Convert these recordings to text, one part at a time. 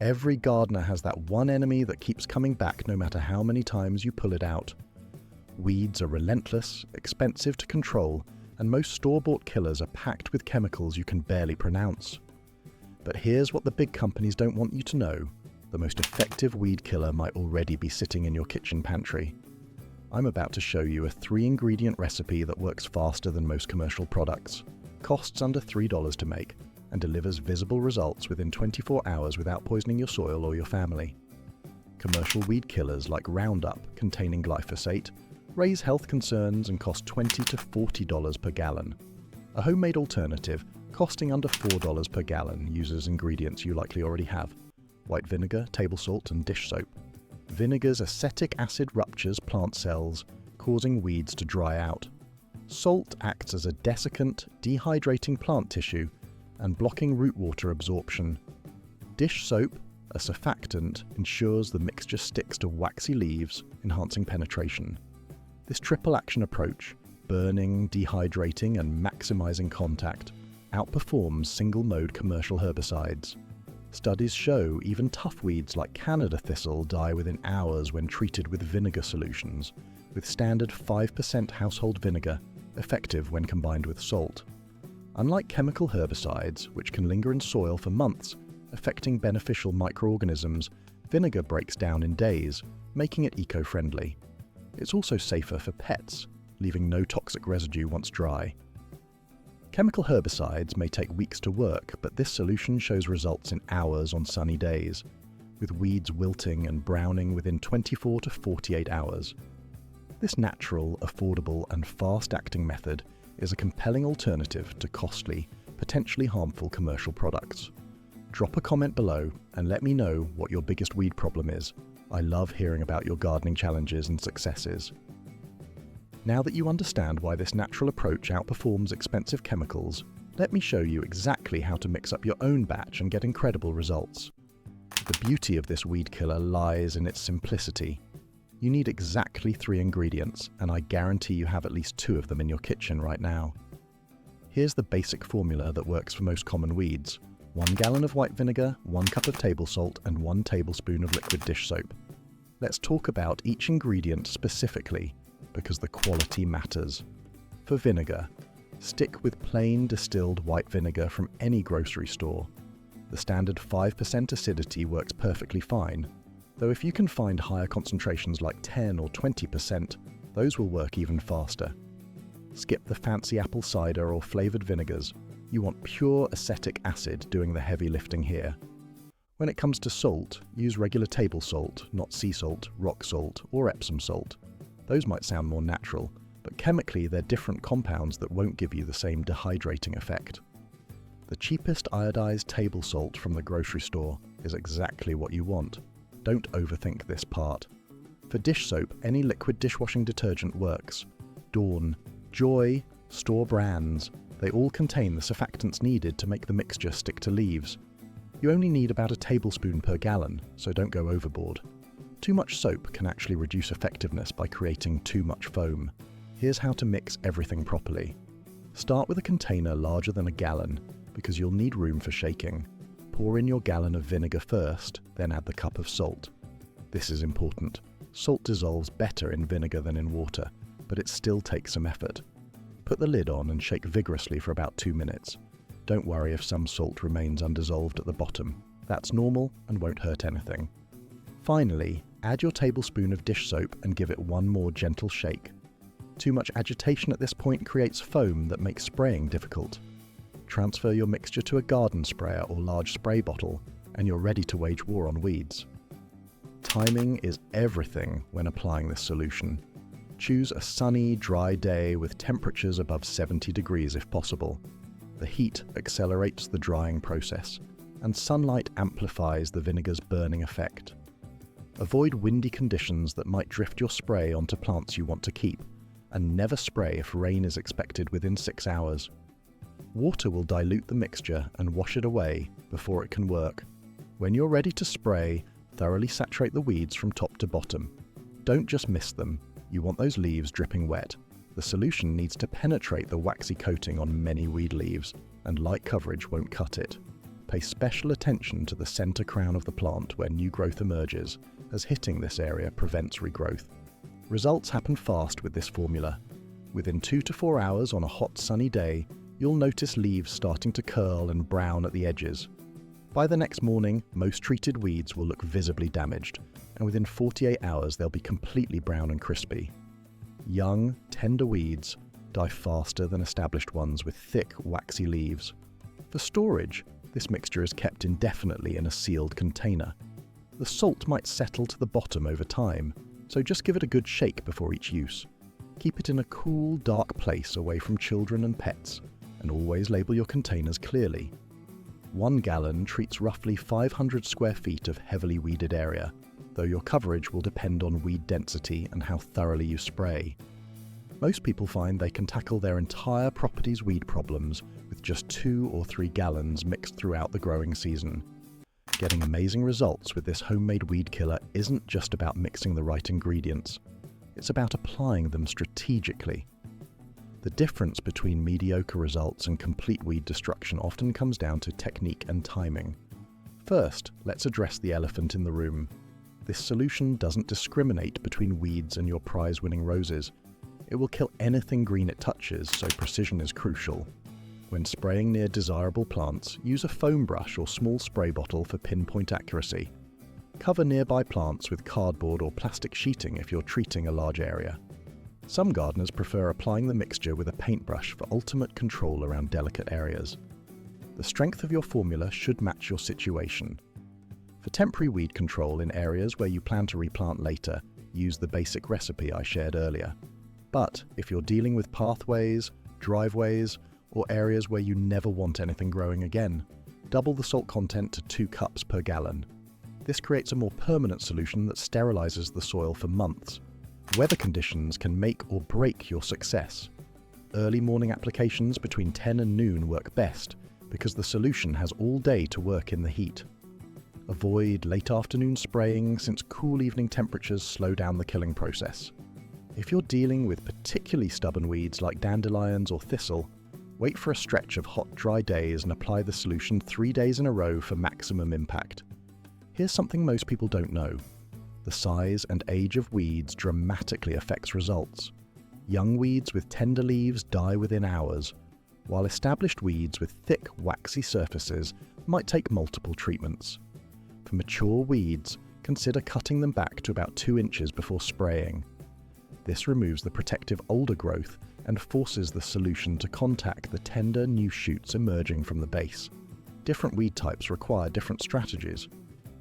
Every gardener has that one enemy that keeps coming back no matter how many times you pull it out. Weeds are relentless, expensive to control, and most store-bought killers are packed with chemicals you can barely pronounce. But here's what the big companies don't want you to know. The most effective weed killer might already be sitting in your kitchen pantry. I'm about to show you a 3-ingredient recipe that works faster than most commercial products, costs under $3 to make, and delivers visible results within 24 hours without poisoning your soil or your family. Commercial weed killers like Roundup, containing glyphosate, raise health concerns and cost $20 to $40 per gallon. A homemade alternative, costing under $4 per gallon, uses ingredients you likely already have: white vinegar, table salt, and dish soap. Vinegar's acetic acid ruptures plant cells, causing weeds to dry out. Salt acts as a desiccant, dehydrating plant tissue and blocking root water absorption. Dish soap, a surfactant, ensures the mixture sticks to waxy leaves, enhancing penetration. This triple-action approach, burning, dehydrating, and maximizing contact, outperforms single-mode commercial herbicides. Studies show even tough weeds like Canada thistle die within hours when treated with vinegar solutions, with standard 5% household vinegar, effective when combined with salt. Unlike chemical herbicides, which can linger in soil for months, affecting beneficial microorganisms, vinegar breaks down in days, making it eco-friendly. It's also safer for pets, leaving no toxic residue once dry. Chemical herbicides may take weeks to work, but this solution shows results in hours on sunny days, with weeds wilting and browning within 24 to 48 hours. This natural, affordable, and fast-acting method is a compelling alternative to costly, potentially harmful commercial products. Drop a comment below and let me know what your biggest weed problem is. I love hearing about your gardening challenges and successes. Now that you understand why this natural approach outperforms expensive chemicals, let me show you exactly how to mix up your own batch and get incredible results. The beauty of this weed killer lies in its simplicity. You need exactly 3 ingredients, and I guarantee you have at least 2 of them in your kitchen right now. Here's the basic formula that works for most common weeds: 1 gallon of white vinegar, 1 cup of table salt, and 1 tablespoon of liquid dish soap. Let's talk about each ingredient specifically, because the quality matters. For vinegar, stick with plain distilled white vinegar from any grocery store. The standard 5% acidity works perfectly fine, though if you can find higher concentrations like 10 or 20%, those will work even faster. Skip the fancy apple cider or flavored vinegars. You want pure acetic acid doing the heavy lifting here. When it comes to salt, use regular table salt, not sea salt, rock salt, or Epsom salt. Those might sound more natural, but chemically they're different compounds that won't give you the same dehydrating effect. The cheapest iodized table salt from the grocery store is exactly what you want. Don't overthink this part. For dish soap, any liquid dishwashing detergent works. Dawn, Joy, store brands, they all contain the surfactants needed to make the mixture stick to leaves. You only need about a tablespoon per gallon, so don't go overboard. Too much soap can actually reduce effectiveness by creating too much foam. Here's how to mix everything properly. Start with a container larger than a gallon, because you'll need room for shaking. Pour in your gallon of vinegar first, then add the cup of salt. This is important. Salt dissolves better in vinegar than in water, but it still takes some effort. Put the lid on and shake vigorously for about 2 minutes. Don't worry if some salt remains undissolved at the bottom. That's normal and won't hurt anything. Finally, add your tablespoon of dish soap and give it one more gentle shake. Too much agitation at this point creates foam that makes spraying difficult. Transfer your mixture to a garden sprayer or large spray bottle, and you're ready to wage war on weeds. Timing is everything when applying this solution. Choose a sunny, dry day with temperatures above 70 degrees if possible. The heat accelerates the drying process, and sunlight amplifies the vinegar's burning effect. Avoid windy conditions that might drift your spray onto plants you want to keep, and never spray if rain is expected within 6 hours. Water will dilute the mixture and wash it away before it can work. When you're ready to spray, thoroughly saturate the weeds from top to bottom. Don't just mist them, you want those leaves dripping wet. The solution needs to penetrate the waxy coating on many weed leaves, and light coverage won't cut it. Pay special attention to the center crown of the plant where new growth emerges, as hitting this area prevents regrowth. Results happen fast with this formula. Within 2 to 4 hours on a hot sunny day, you'll notice leaves starting to curl and brown at the edges. By the next morning, most treated weeds will look visibly damaged, and within 48 hours they'll be completely brown and crispy. Young, tender weeds die faster than established ones with thick, waxy leaves. For storage, this mixture is kept indefinitely in a sealed container. The salt might settle to the bottom over time, so just give it a good shake before each use. Keep it in a cool, dark place away from children and pets, and always label your containers clearly. 1 gallon treats roughly 500 square feet of heavily weeded area, though your coverage will depend on weed density and how thoroughly you spray. Most people find they can tackle their entire property's weed problems with just 2 or 3 gallons mixed throughout the growing season. Getting amazing results with this homemade weed killer isn't just about mixing the right ingredients. It's about applying them strategically. The difference between mediocre results and complete weed destruction often comes down to technique and timing. First, let's address the elephant in the room. This solution doesn't discriminate between weeds and your prize-winning roses. It will kill anything green it touches, so precision is crucial. When spraying near desirable plants, use a foam brush or small spray bottle for pinpoint accuracy. Cover nearby plants with cardboard or plastic sheeting if you're treating a large area. Some gardeners prefer applying the mixture with a paintbrush for ultimate control around delicate areas. The strength of your formula should match your situation. For temporary weed control in areas where you plan to replant later, use the basic recipe I shared earlier. But if you're dealing with pathways, driveways, or areas where you never want anything growing again, double the salt content to 2 cups per gallon. This creates a more permanent solution that sterilizes the soil for months. Weather conditions can make or break your success. Early morning applications between 10 and noon work best because the solution has all day to work in the heat. Avoid late afternoon spraying since cool evening temperatures slow down the killing process. If you're dealing with particularly stubborn weeds like dandelions or thistle, wait for a stretch of hot, dry days and apply the solution 3 days in a row for maximum impact. Here's something most people don't know. The size and age of weeds dramatically affects results. Young weeds with tender leaves die within hours, while established weeds with thick, waxy surfaces might take multiple treatments. For mature weeds, consider cutting them back to about 2 inches before spraying. This removes the protective older growth and forces the solution to contact the tender new shoots emerging from the base. Different weed types require different strategies.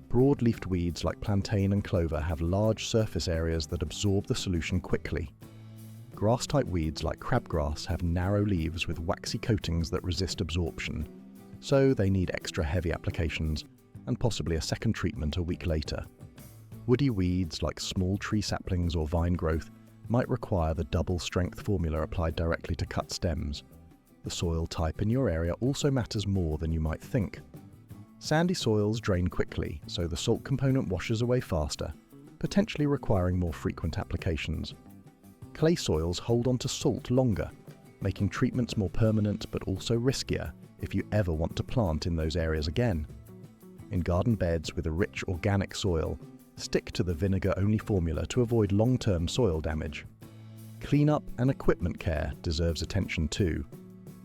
Broad-leafed weeds like plantain and clover have large surface areas that absorb the solution quickly. Grass-type weeds like crabgrass have narrow leaves with waxy coatings that resist absorption, so they need extra heavy applications and possibly a second treatment a week later. Woody weeds like small tree saplings or vine growth might require the double-strength formula applied directly to cut stems. The soil type in your area also matters more than you might think. Sandy soils drain quickly, so the salt component washes away faster, potentially requiring more frequent applications. Clay soils hold on to salt longer, making treatments more permanent but also riskier if you ever want to plant in those areas again. In garden beds with a rich organic soil, stick to the vinegar-only formula to avoid long-term soil damage. Cleanup and equipment care deserves attention too.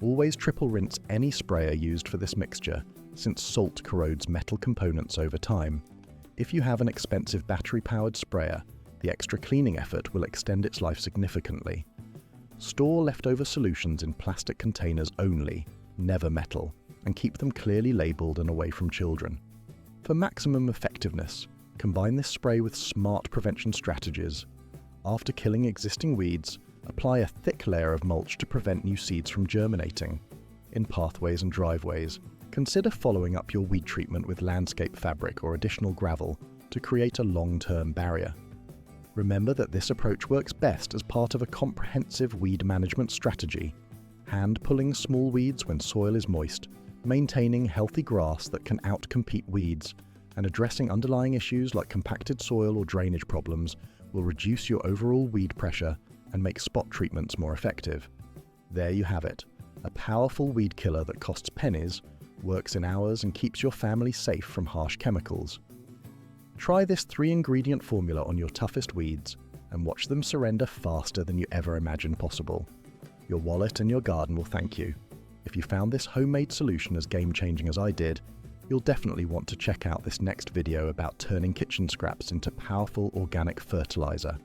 Always triple rinse any sprayer used for this mixture, since salt corrodes metal components over time. If you have an expensive battery-powered sprayer, the extra cleaning effort will extend its life significantly. Store leftover solutions in plastic containers only, never metal, and keep them clearly labeled and away from children. For maximum effectiveness, combine this spray with smart prevention strategies. After killing existing weeds, apply a thick layer of mulch to prevent new seeds from germinating. In pathways and driveways, consider following up your weed treatment with landscape fabric or additional gravel to create a long-term barrier. Remember that this approach works best as part of a comprehensive weed management strategy, hand-pulling small weeds when soil is moist, maintaining healthy grass that can outcompete weeds, and addressing underlying issues like compacted soil or drainage problems will reduce your overall weed pressure and make spot treatments more effective. There you have it, a powerful weed killer that costs pennies, works in hours and keeps your family safe from harsh chemicals. Try this 3-ingredient formula on your toughest weeds and watch them surrender faster than you ever imagined possible. Your wallet and your garden will thank you. If you found this homemade solution as game-changing as I did, you'll definitely want to check out this next video about turning kitchen scraps into powerful organic fertilizer.